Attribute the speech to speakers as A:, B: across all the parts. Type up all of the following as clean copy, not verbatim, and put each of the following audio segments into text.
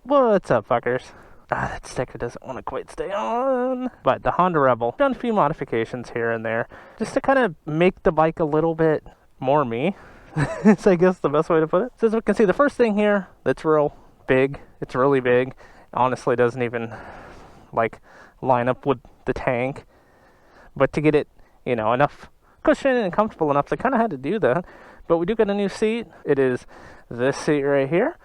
A: What's up, fuckers? That sticker doesn't want to quite stay on. But the Honda Rebel, done a few modifications here and there, just to kind of make the bike a little bit more me. It's, I guess, the best way to put it. So as we can see, the first thing here that's real big, it's really big. Honestly, doesn't even, like, line up with the tank. But to get it, you know, enough cushion and comfortable enough, they kind of had to do that. But we do get a new seat. It is this seat right here,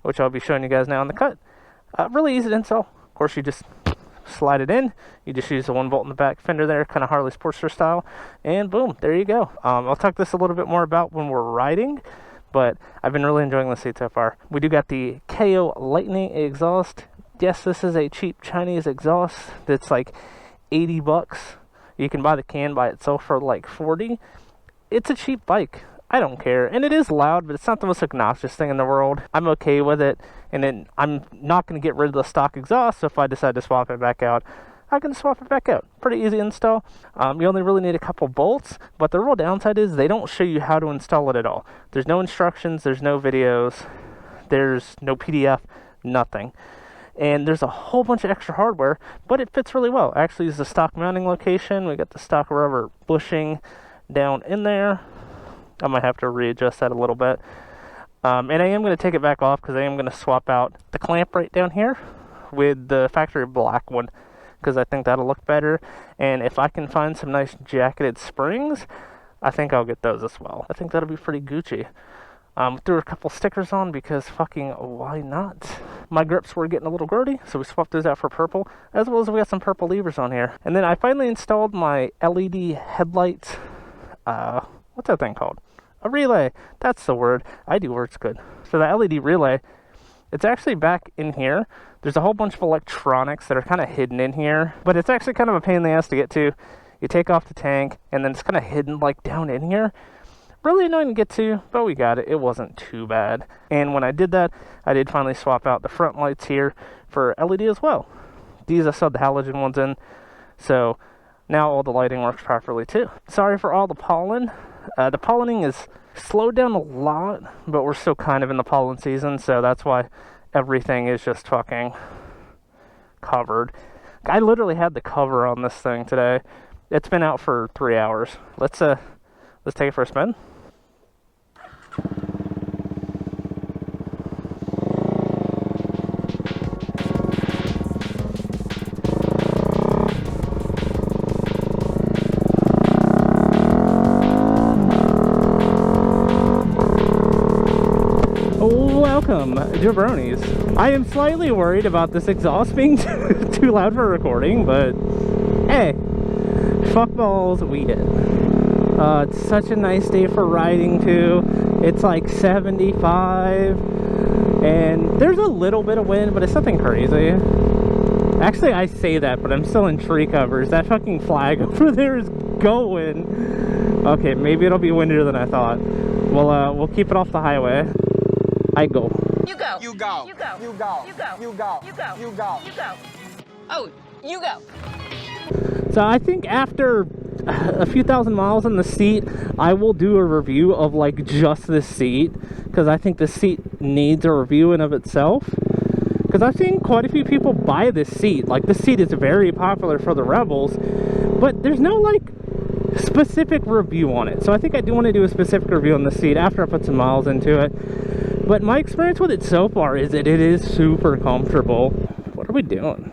A: which I'll be showing you guys now in the cut. Really easy to install. Of course, you just slide it in. You just use the 1 bolt in the back fender there, kind of Harley Sportster style, and boom, there you go. I'll talk this a little bit more about when we're riding, but I've been really enjoying the seat so far. We do got the KO Lightning exhaust. Yes, this is a cheap Chinese exhaust that's like 80 bucks. You can buy the can by itself for like 40. It's a cheap bike. I don't care. And it is loud, but it's not the most obnoxious thing in the world. I'm okay with it. And then I'm not going to get rid of the stock exhaust, so if I decide to swap it back out, I can swap it back out. Pretty easy install. You only really need a couple bolts, but the real downside is they don't show you how to install it at all. There's no instructions, there's no videos, there's no PDF, nothing. And there's a whole bunch of extra hardware, but it fits really well. Actually, it's the stock mounting location. We got the stock rubber bushing down in there. I might have to readjust that a little bit. And I am going to take it back off because I am going to swap out the clamp right down here with the factory black one because I think that'll look better. And if I can find some nice jacketed springs, I think I'll get those as well. I think that'll be pretty Gucci. Threw a couple stickers on because fucking why not? My grips were getting a little grody, so we swapped those out for purple, as well as we got some purple levers on here. And then I finally installed my LED headlights. What's that thing called? A relay. That's the word. I do words good. So the LED relay, it's actually back in here. There's a whole bunch of electronics that are kind of hidden in here, but it's actually kind of a pain in the ass to get to. You take off the tank, and then it's kind of hidden like down in here. Really annoying to get to, but we got it. It wasn't too bad. And when I did that, I did finally swap out the front lights here for LED as well. These I still had the halogen ones in, so now all the lighting works properly too. Sorry for all the pollen. The pollinating is slowed down a lot, but we're still kind of in the pollen season, so that's why everything is just fucking covered. I literally had the cover on this thing today. It's been out for 3 hours. Let's take it for a spin. Welcome, jabronis. I am slightly worried about this exhaust being too loud for recording, but hey, fuck balls, we did. It's such a nice day for riding too. It's like 75, and there's a little bit of wind, but it's nothing crazy. Actually, I say that, but I'm still in tree covers. That fucking flag over there is going. Okay, maybe it'll be windier than I thought. We'll keep it off the highway. I go.
B: You go.
C: You go.
B: You go.
C: You go.
B: You go.
C: You go.
B: You go.
C: You go.
B: You go. Oh, you go.
A: So I think after a few thousand miles in the seat, I will do a review of like just this seat, because I think the seat needs a review in of itself. Because I've seen quite a few people buy this seat. Like, this seat is very popular for the Rebels, but there's no like specific review on it. So I think I do want to do a specific review on the seat after I put some miles into it. But my experience with it so far is that it is super comfortable. What are we doing?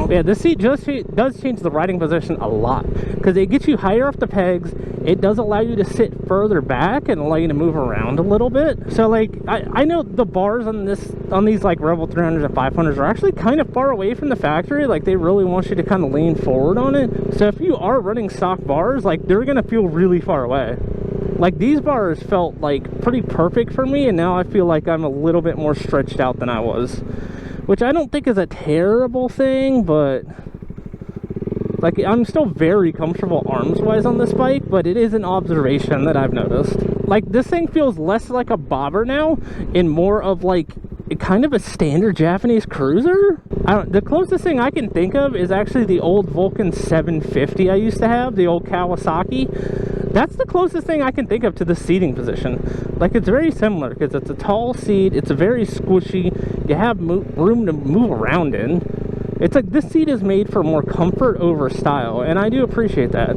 A: Yeah, this seat just does change the riding position a lot, because it gets you higher off the pegs. It does allow you to sit further back and allow you to move around a little bit. So like, I know the bars on these like Rebel 300s and 500s are actually kind of far away from the factory. Like, they really want you to kind of lean forward on it. So if you are running stock bars, like, they're gonna feel really far away. Like, these bars felt like pretty perfect for me, and now I feel like I'm a little bit more stretched out than I was, which I don't think is a terrible thing, but like, I'm still very comfortable arms-wise on this bike, but it is an observation that I've noticed. Like, this thing feels less like a bobber now and more of like kind of a standard Japanese cruiser. The closest thing I can think of is actually the old Vulcan 750 I used to have, the old Kawasaki. That's the closest thing I can think of to the seating position. Like, it's very similar because it's a tall seat, it's very squishy, you have room to move around in. It's like this seat is made for more comfort over style, and I do appreciate that.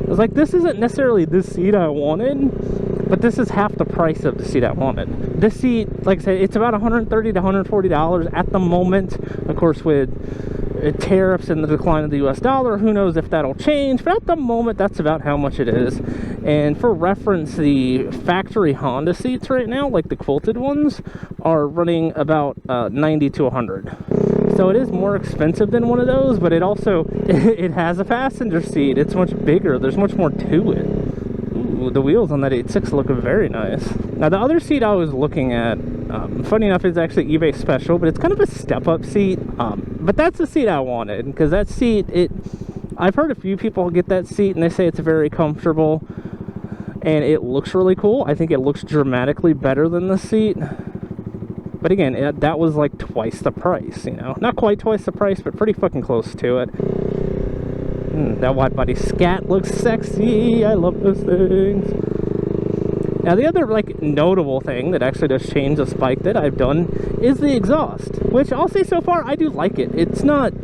A: It's like, this isn't necessarily the seat I wanted, but this is half the price of the seat I wanted. This seat, like I said, it's about $130 to $140 at the moment. Of course, with tariffs and the decline of the US dollar, who knows if that'll change, but at the moment, that's about how much it is. And for reference, the factory Honda seats right now, like the quilted ones, are running about 90 to 100. So it is more expensive than one of those, but it also, it has a passenger seat. It's much bigger. There's much more to it. Ooh, the wheels on that 8.6 look very nice. Now, the other seat I was looking at, funny enough, is actually eBay special, but it's kind of a step-up seat. But that's the seat I wanted, because that seat, I've heard a few people get that seat, and they say it's very comfortable, and it looks really cool. I think it looks dramatically better than the seat. But again, that was like twice the price, you know. Not quite twice the price, but pretty fucking close to it. That wide body scat looks sexy. I love those things. Now, the other, like, notable thing that actually does change this bike that I've done is the exhaust, which I'll say so far, I do like it. It's not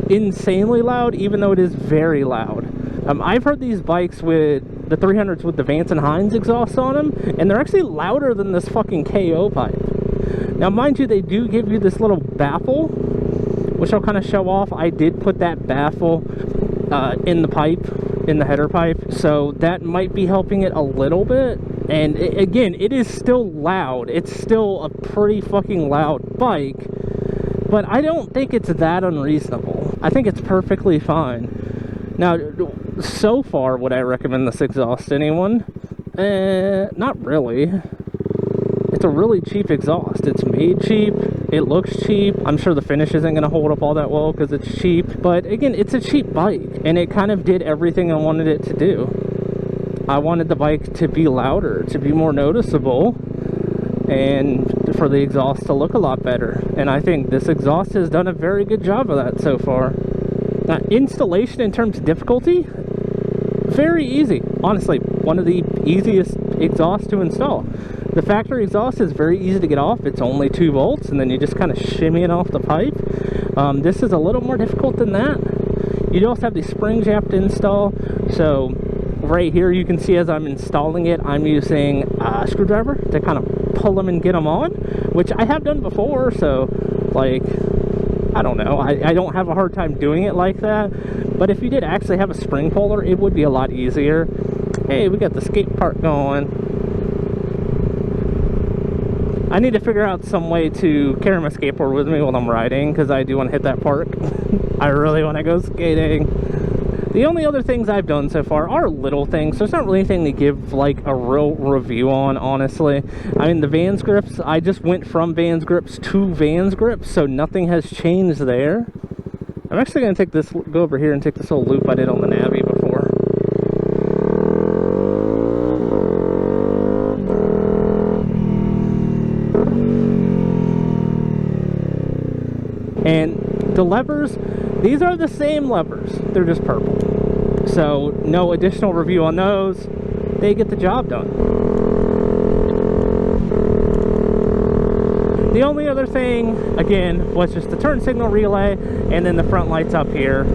A: insanely loud, even though it is very loud. I've heard these bikes with the 300s with the Vance and Hines exhaust on them, and they're actually louder than this fucking KO pipe. Now, mind you, they do give you this little baffle, which I'll kind of show off. I did put that baffle in the pipe, in the header pipe, so that might be helping it a little bit. And again, it is still loud. It's still a pretty fucking loud bike, but I don't think it's that unreasonable. I think it's perfectly fine. Now, so far, would I recommend this exhaust to anyone? Not really. It's a really cheap exhaust. It's made cheap. It looks cheap. I'm sure the finish isn't going to hold up all that well because it's cheap. But again, it's a cheap bike, and it kind of did everything I wanted it to do. I wanted the bike to be louder, to be more noticeable, and for the exhaust to look a lot better. And I think this exhaust has done a very good job of that so far. Now, installation in terms of difficulty, very easy. Honestly, one of the easiest exhausts to install. The factory exhaust is very easy to get off. It's only 2 volts, and then you just kind of shimmy it off the pipe. This is a little more difficult than that. You also have the springs you have to install. So right here, you can see as I'm installing it, I'm using a screwdriver to kind of pull them and get them on, which I have done before. So, like, I don't know. I don't have a hard time doing it like that. But if you did actually have a spring puller, it would be a lot easier. Hey, we got the skate park going. I need to figure out some way to carry my skateboard with me while I'm riding, because I do want to hit that park. I really want to go skating. The only other things I've done so far are little things. There's not really anything to give like a real review on, honestly. I mean, the Vans grips, I just went from Vans grips to Vans grips, so nothing has changed there. I'm actually going to take this, go over here and take this whole loop I did on the Navi before. And the levers, these are the same levers, they're just purple. So no additional review on those, they get the job done. The only other thing, again, was just the turn signal relay and then the front lights up here.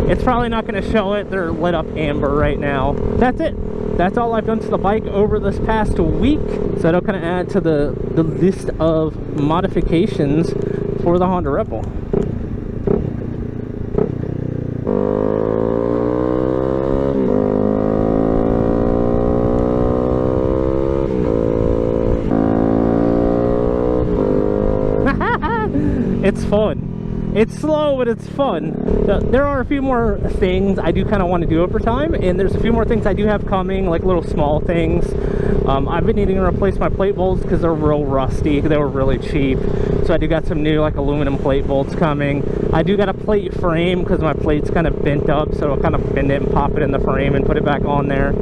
A: It's probably not going to show it, they're lit up amber right now. That's it. That's all I've done to the bike over this past week. So that'll kind of add to the list of modifications for the Honda Rebel. It's fun. It's slow, but it's fun. There are a few more things I do kind of want to do over time, and there's a few more things I do have coming, like little small things. I've been needing to replace my plate bolts because they're real rusty. They were really cheap. So I do got some new like aluminum plate bolts coming. I do got a plate frame because my plate's kind of bent up, so I'll kind of bend it and pop it in the frame and put it back on there.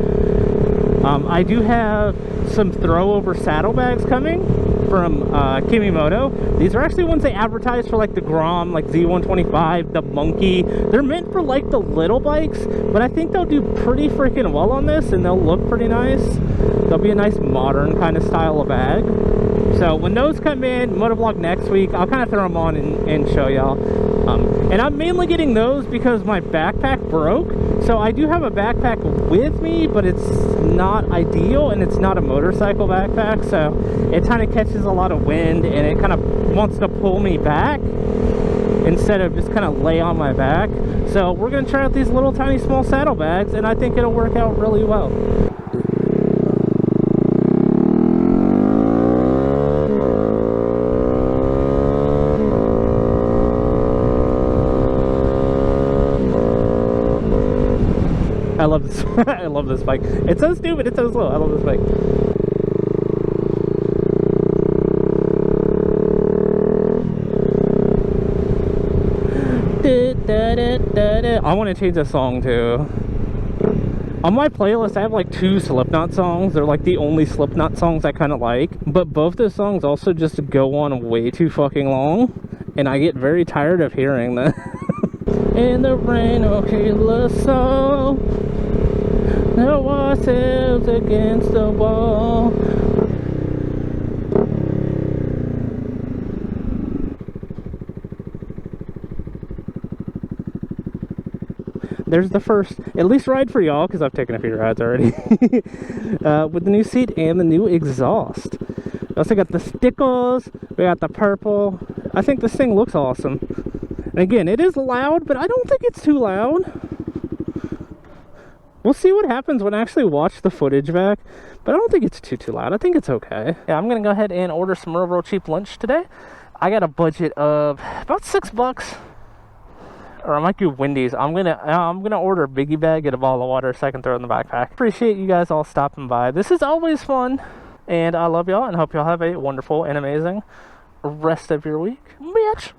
A: I do have some throwover saddlebags coming from Kimimoto. These are actually ones they advertise for like the Grom, like Z125, the Monkey. They're meant for like the little bikes, but I think they'll do pretty freaking well on this, and they'll look pretty nice. They'll be a nice modern kind of style of bag. So when those come in, Motovlog next week, I'll kind of throw them on and show y'all. And I'm mainly getting those because my backpack broke. So I do have a backpack with me, but it's not ideal, and it's not a motorcycle backpack. So it kind of catches a lot of wind, and it kind of wants to pull me back instead of just kind of lay on my back. So we're going to try out these little tiny small saddlebags, and I think it'll work out really well. I love this. I love this bike. It's so stupid. It's so slow. I love this bike. I want to change the song too. On my playlist, I have like 2 Slipknot songs. They're like the only Slipknot songs I kind of like. But both those songs also just go on way too fucking long, and I get very tired of hearing them. In the rain, oh, kill us all. Throw ourselves against the wall. There's the first, at least ride for y'all, because I've taken a few rides already. With the new seat and the new exhaust. We also got the stickers. We got the purple. I think this thing looks awesome. And again, it is loud, but I don't think it's too loud. We'll see what happens when I actually watch the footage back, but I don't think it's too loud. I think it's okay. Yeah, I'm gonna go ahead and order some real cheap lunch today. I got a budget of about $6, or I might do Wendy's. I'm gonna order a biggie bag, get a bottle of water so I can throw it in the backpack. Appreciate you guys all stopping by. This is always fun, and I love y'all and hope y'all have a wonderful and amazing rest of your week, bitch.